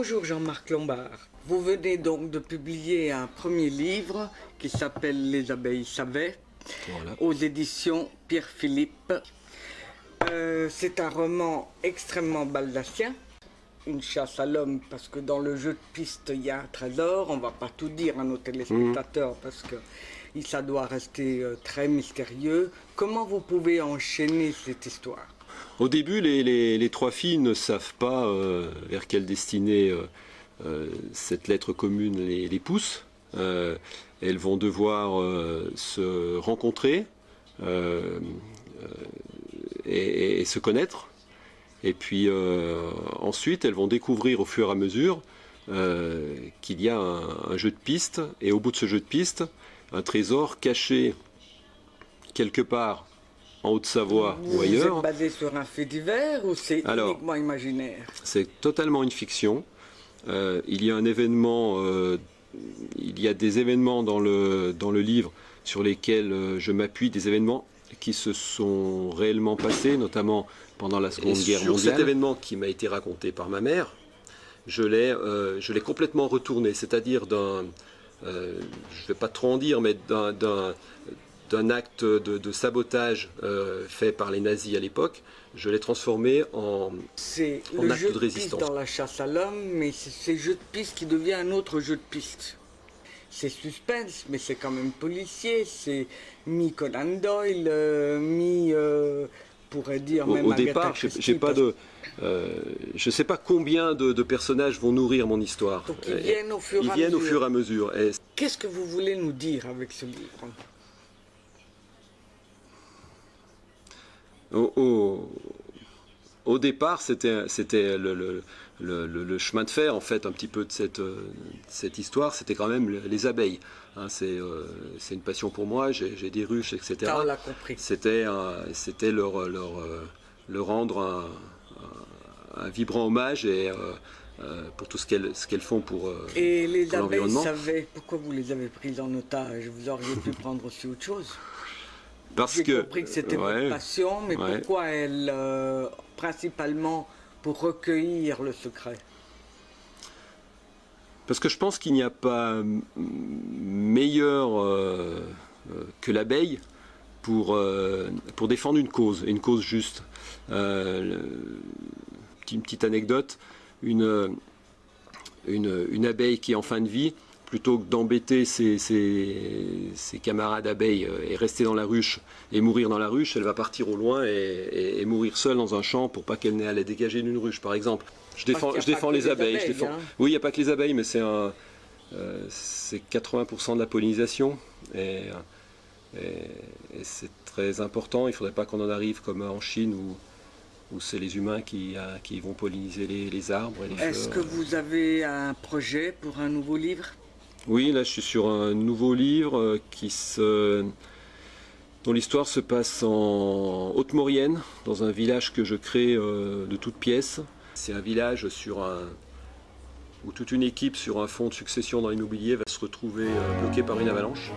Bonjour Jean-Marc Lombard. Vous venez donc de publier un premier livre qui s'appelle Les abeilles savaient, voilà, aux éditions Pierre-Philippe. C'est un roman extrêmement baldacien, une chasse à l'homme, parce que dans le jeu de piste il y a un trésor. On ne va pas tout dire à nos téléspectateurs parce que ça doit rester très mystérieux. Comment vous pouvez enchaîner cette histoire? Au début, les trois filles ne savent pas vers quelle destinée cette lettre commune les pousse. Elles vont devoir se rencontrer et se connaître. Et puis ensuite, elles vont découvrir au fur et à mesure qu'il y a un jeu de piste. Et au bout de ce jeu de piste, un trésor caché quelque part en Haute-Savoie ou ailleurs. Vous êtes basé sur un fait divers ou c'est uniquement imaginaire? C'est totalement une fiction. Il y a un événement, il y a des événements dans le livre sur lesquels je m'appuie, des événements qui se sont réellement passés, notamment pendant la Seconde Guerre mondiale. Sur cet événement qui m'a été raconté par ma mère, je l'ai complètement retourné, c'est-à-dire je ne vais pas trop en dire, mais d'un acte de sabotage fait par les nazis à l'époque, je l'ai transformé en acte de résistance. C'est dans la chasse à l'homme, mais c'est ce jeu de piste qui devient un autre jeu de piste. C'est suspense, mais c'est quand même policier, c'est mi-Conan Doyle, pourrait dire même au départ, j'ai pas de, je ne sais pas combien de personnages vont nourrir mon histoire. Donc ils viennent au fur et à mesure. Qu'est-ce que vous voulez nous dire avec ce livre? Au départ, c'était le chemin de fer, en fait, un petit peu de cette histoire, c'était quand même les abeilles. Hein, c'est une passion pour moi, j'ai des ruches, etc. Ça, on l'a compris. C'était leur rendre un vibrant hommage et pour tout ce qu'elles font pour l'environnement. Et les abeilles savaient pourquoi vous les avez prises en otage? Vous auriez pu prendre aussi autre chose. J'ai compris que c'était votre passion, mais pourquoi elles, principalement pour recueillir le secret? Parce que je pense qu'il n'y a pas meilleur que l'abeille pour défendre une cause juste. Une petite anecdote, une abeille qui est en fin de vie, plutôt que d'embêter ses camarades abeilles et rester dans la ruche et mourir dans la ruche, elle va partir au loin et mourir seule dans un champ pour pas qu'elle n'ait à la dégager d'une ruche, par exemple. Je défends les abeilles. Hein. Oui, il n'y a pas que les abeilles, mais c'est 80% de la pollinisation et c'est très important. Il ne faudrait pas qu'on en arrive comme en Chine où c'est les humains qui vont polliniser les arbres et les fleurs. Est-ce que vous avez un projet pour un nouveau livre? Oui, là je suis sur un nouveau livre dont l'histoire se passe en Haute-Maurienne, dans un village que je crée de toutes pièces. C'est un village où toute une équipe sur un fonds de succession dans l'immobilier va se retrouver bloquée par une avalanche.